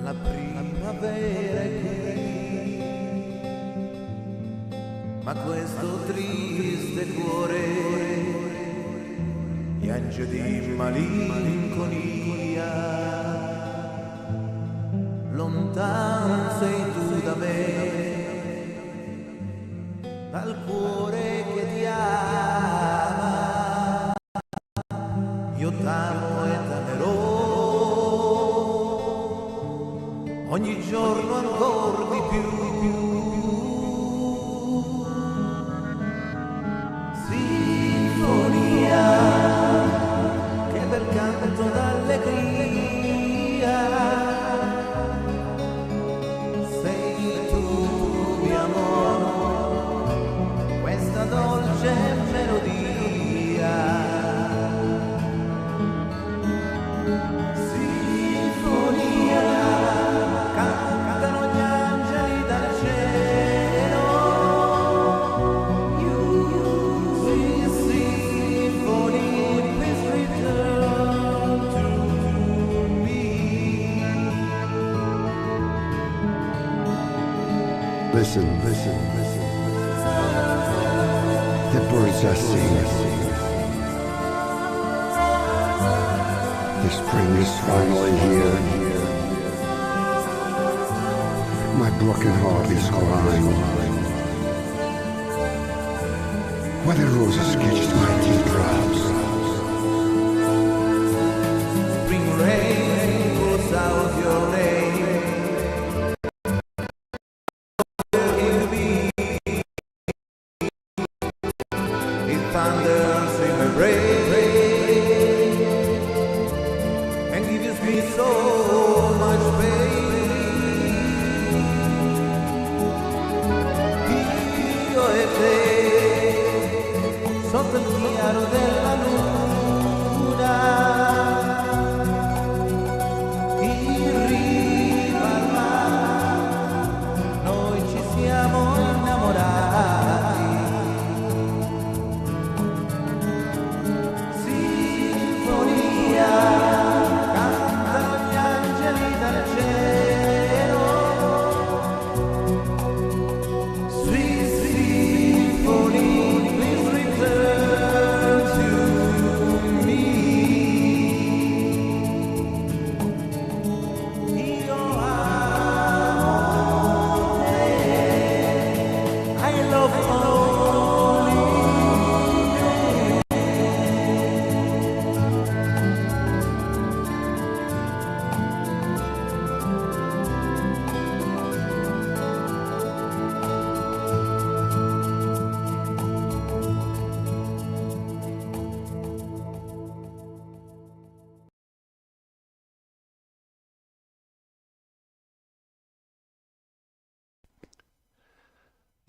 la primavera è qui, ma questo triste cuore piange di malinconia. Lontano sei tu da me, dal cuore che ti ama, io t'amo e t'amerò ogni giorno ancora di più. Sinfonia, che bel canto d'allegria, sei tu mio amore, questa dolce melodia. Listen, listen, listen. The birds are singing. The spring is finally here. My broken heart is crying. Where the roses kissed my teardrops. Spring rain pours out your name.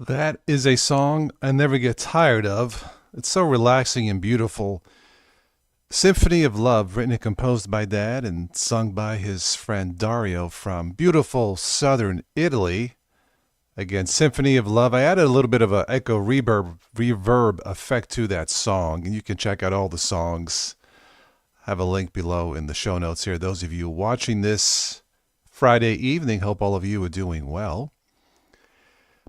That is a song I never get tired of. It's so relaxing and beautiful. Symphony of Love, written and composed by Dad and sung by his friend Dario from beautiful southern Italy. Again, Symphony of Love. I added a little bit of an echo reverb effect to that song, and you can check out all the songs. I have a link below in the show notes here. Those of you watching this Friday evening, hope all of you are doing well.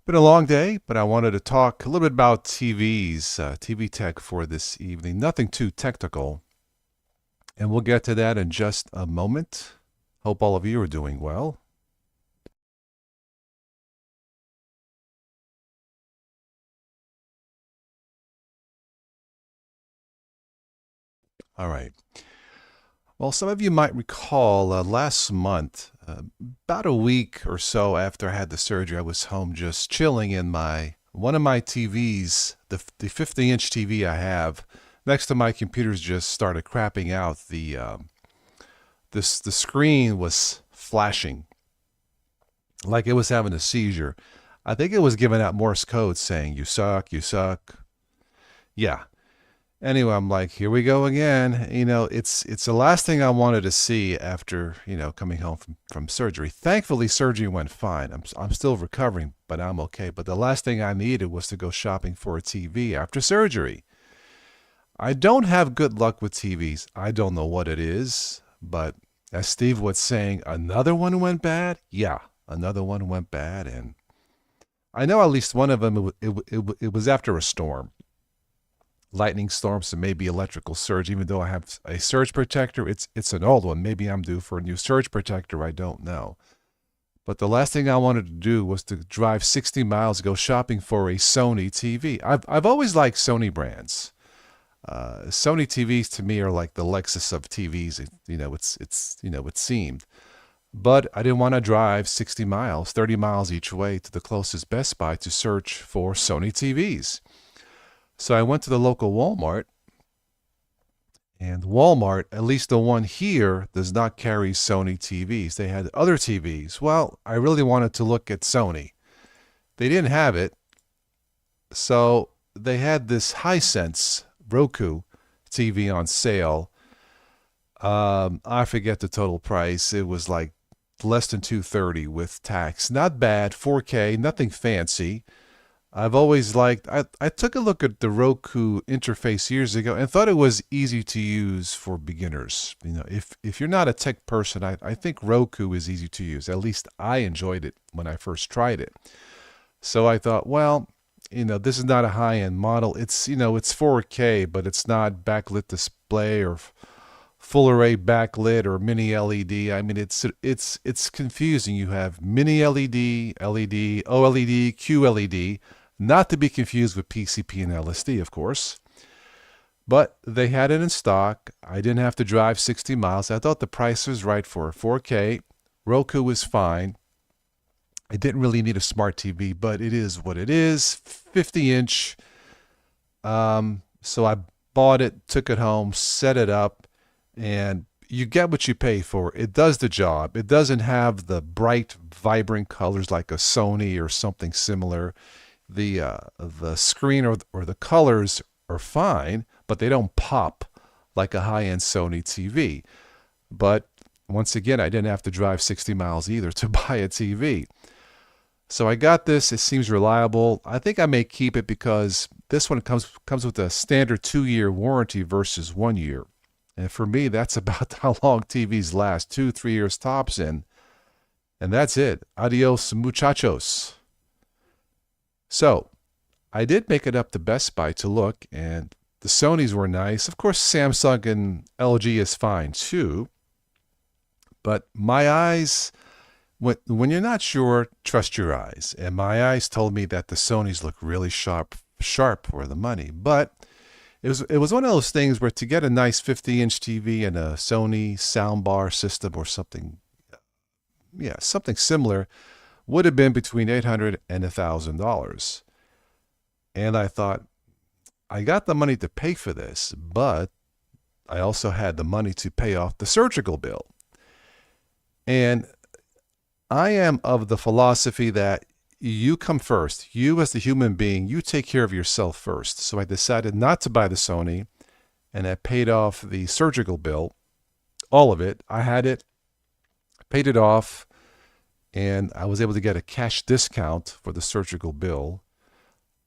Been a long day, but I wanted to talk a little bit about TVs, TV tech for this evening. Nothing too technical, and we'll get to that in just a moment. Hope all of you are doing well. All right. Well, some of you might recall last month, about a week or so after I had the surgery, I was home just chilling in one of my TVs, the 50-inch TV I have, next to my computer's just started crapping out. The screen was flashing like it was having a seizure. I think it was giving out Morse code saying, "You suck, you suck." Yeah. Anyway, I'm like, here we go again. It's the last thing I wanted to see after, coming home from surgery. Thankfully, surgery went fine. I'm still recovering, but I'm okay. But the last thing I needed was to go shopping for a TV after surgery. I don't have good luck with TVs. I don't know what it is, but as Steve was saying, another one went bad. Yeah, another one went bad, and I know at least one of them. It was after a storm, lightning storm, so maybe electrical surge. Even though I have a surge protector, it's an old one. Maybe I'm due for a new surge protector. I don't know. But the last thing I wanted to do was to drive 60 miles to go shopping for a Sony TV. I've always liked Sony brands. Sony TVs to me are like the Lexus of TVs. It seemed. But I didn't want to drive 60 miles, 30 miles each way to the closest Best Buy to search for Sony TVs. So I went to the local Walmart, and Walmart, at least the one here, does not carry Sony TVs. They had other TVs. Well, I really wanted to look at Sony. They didn't have it. So they had this Hisense Roku TV on sale. I forget the total price. It was like less than $230 with tax. Not bad, 4K, nothing fancy. I've always liked, I took a look at the Roku interface years ago and thought it was easy to use for beginners. If you're not a tech person, I think Roku is easy to use. At least I enjoyed it when I first tried it. So I thought, well, this is not a high-end model. It's 4K, but it's not backlit display or full array backlit or mini LED. I mean, it's confusing. You have mini LED, LED, OLED, QLED, not to be confused with PCP and LSD, of course. But they had it in stock. I didn't have to drive 60 miles. I thought the price was right for 4K. Roku was fine. I didn't really need a smart TV, but it is what it is. 50-inch. So I bought it, took it home, set it up, and you get what you pay for. It does the job. It doesn't have the bright, vibrant colors like a Sony or something similar. The screen or the colors are fine, but they don't pop like a high-end Sony TV. But once again, I didn't have to drive 60 miles either to buy a TV. So I got this. It seems reliable. I think I may keep it because this one comes with a standard 2-year warranty versus 1 year. And for me, that's about how long TVs last, 2-3 years tops in. And that's it. Adios, muchachos. So I did make it up to Best Buy to look, and the Sonys were nice. Of course, Samsung and LG is fine too. But my eyes, when you're not sure, trust your eyes. And my eyes told me that the Sonys look really sharp for the money. But it was one of those things where to get a nice 50-inch TV and a Sony soundbar system or something similar would have been between $800 and $1,000. And I thought, I got the money to pay for this, but I also had the money to pay off the surgical bill. And I am of the philosophy that you come first. You as the human being, you take care of yourself first. So I decided not to buy the Sony, and I paid off the surgical bill, all of it. I had it, paid it off, and I was able to get a cash discount for the surgical bill.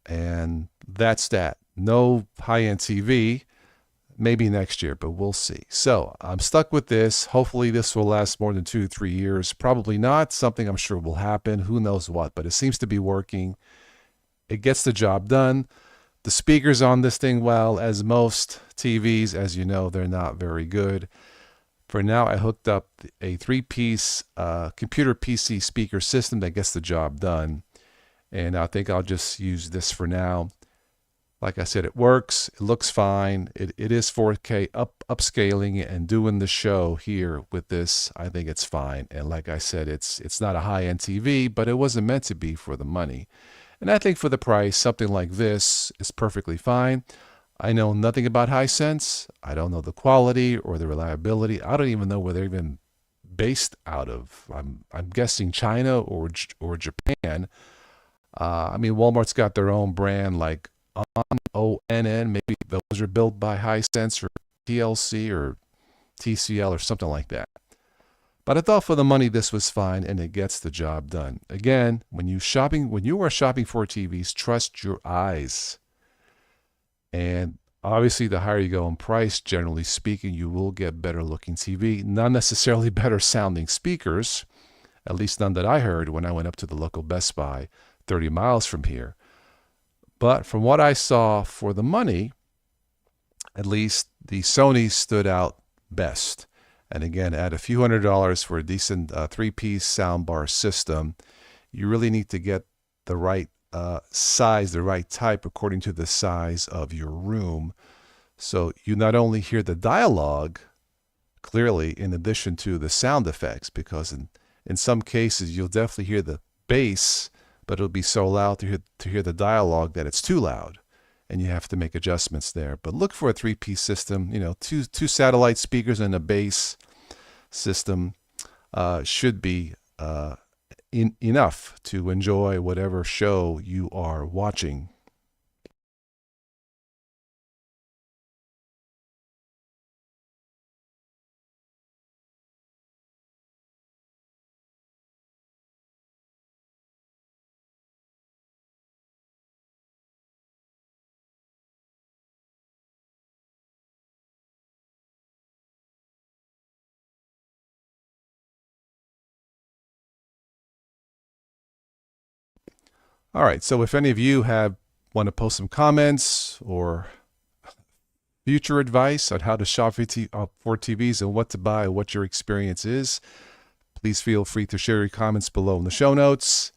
And that's that. No high-end TV. Maybe next year, but we'll see. So I'm stuck with this. Hopefully this will last more than 2-3 years. Probably not. Something I'm sure will happen. Who knows what, but it seems to be working. It gets the job done. The speakers on this thing, well, as most TVs, as you know, they're not very good. For now, I hooked up a 3-piece computer PC speaker system that gets the job done. And I think I'll just use this for now. Like I said, it works. It looks fine. It is 4K upscaling and doing the show here with this. I think it's fine. And like I said, it's not a high-end TV, but it wasn't meant to be for the money. And I think for the price, something like this is perfectly fine. I know nothing about Hisense. I don't know the quality or the reliability. I don't even know where they're even based out of. I'm guessing China or Japan. I mean, Walmart's got their own brand like ONN. Maybe those are built by Hisense or TLC or TCL or something like that. But I thought for the money this was fine, and it gets the job done. Again, when you are shopping for TVs, trust your eyes. And Obviously, the higher you go in price, generally speaking, you will get better looking TV, not necessarily better sounding speakers, at least none that I heard when I went up to the local Best Buy 30 miles from here. But from what I saw for the money, at least the Sony stood out best. And again, at a few $100s for a decent three-piece soundbar system, you really need to get the right size, the right type according to the size of your room. So you not only hear the dialogue clearly in addition to the sound effects, because in some cases you'll definitely hear the bass, but it'll be so loud to hear the dialogue that it's too loud, and you have to make adjustments there. But look for a three-piece system, two satellite speakers and a bass system should be enough to enjoy whatever show you are watching. All right, so if any of you want to post some comments or future advice on how to shop for TVs and what to buy, what your experience is, please feel free to share your comments below in the show notes.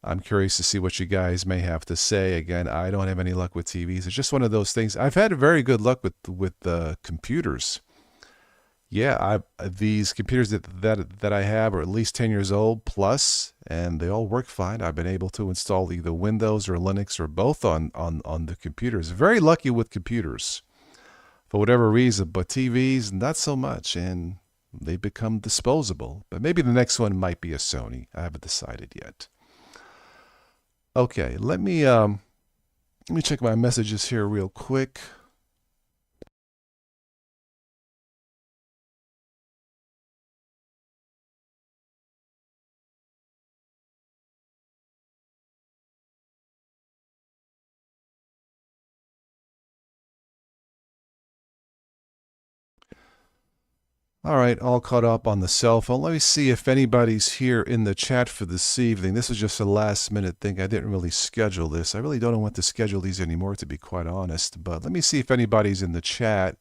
I'm curious to see what you guys may have to say. Again, I don't have any luck with TVs. It's just one of those things. I've had very good luck with computers. Yeah, these computers that I have are at least 10 years old plus, and they all work fine. I've been able to install either Windows or Linux or both on the computers. Very lucky with computers for whatever reason, but TVs, not so much, and they become disposable. But maybe the next one might be a Sony. I haven't decided yet. Okay, let me check my messages here real quick. All right, all caught up on the cell phone. Let me see if anybody's here in the chat for this evening. This is just a last minute thing. I didn't really schedule this. I really don't want to schedule these anymore, to be quite honest. But let me see if anybody's in the chat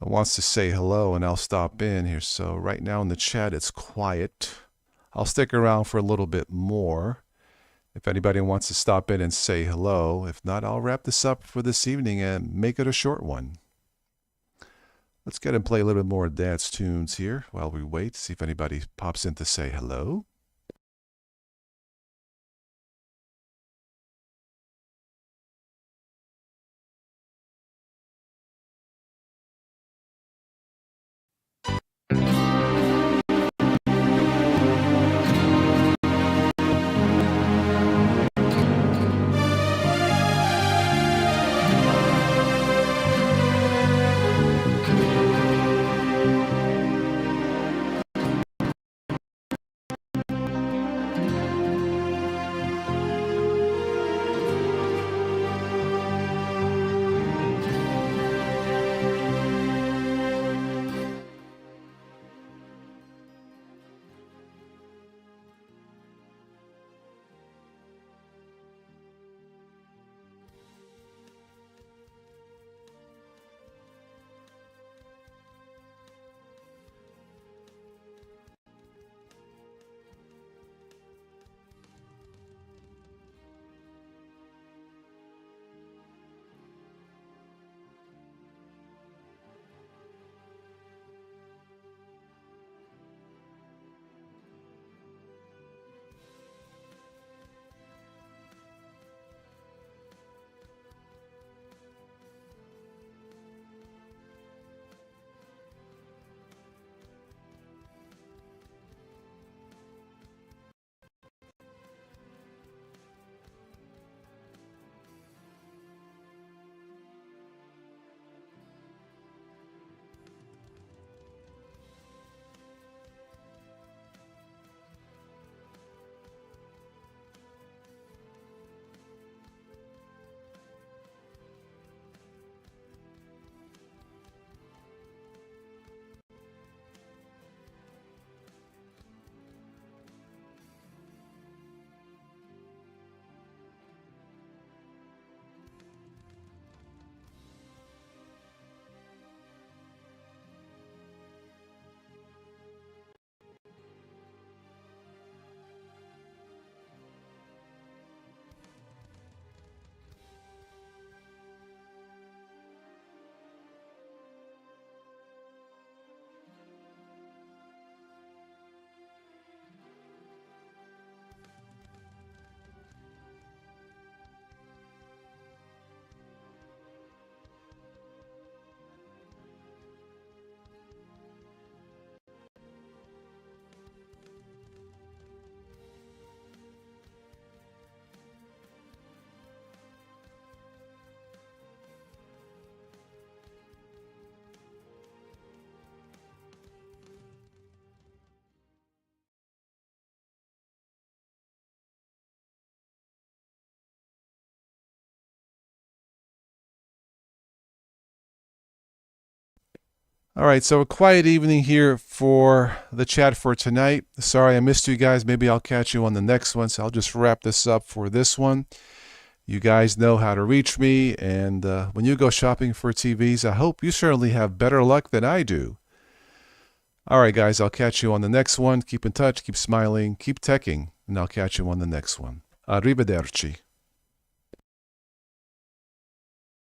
that wants to say hello, and I'll stop in here. So right now in the chat, it's quiet. I'll stick around for a little bit more if anybody wants to stop in and say hello. If not, I'll wrap this up for this evening and make it a short one. Let's get and play a little bit more dance tunes here while we wait, see if anybody pops in to say hello. All right, so a quiet evening here for the chat for tonight. Sorry I missed you guys. Maybe I'll catch you on the next one. So I'll just wrap this up for this one. You guys know how to reach me. And when you go shopping for TVs, I hope you certainly have better luck than I do. All right, guys, I'll catch you on the next one. Keep in touch, keep smiling, keep teching, and I'll catch you on the next one. Arrivederci.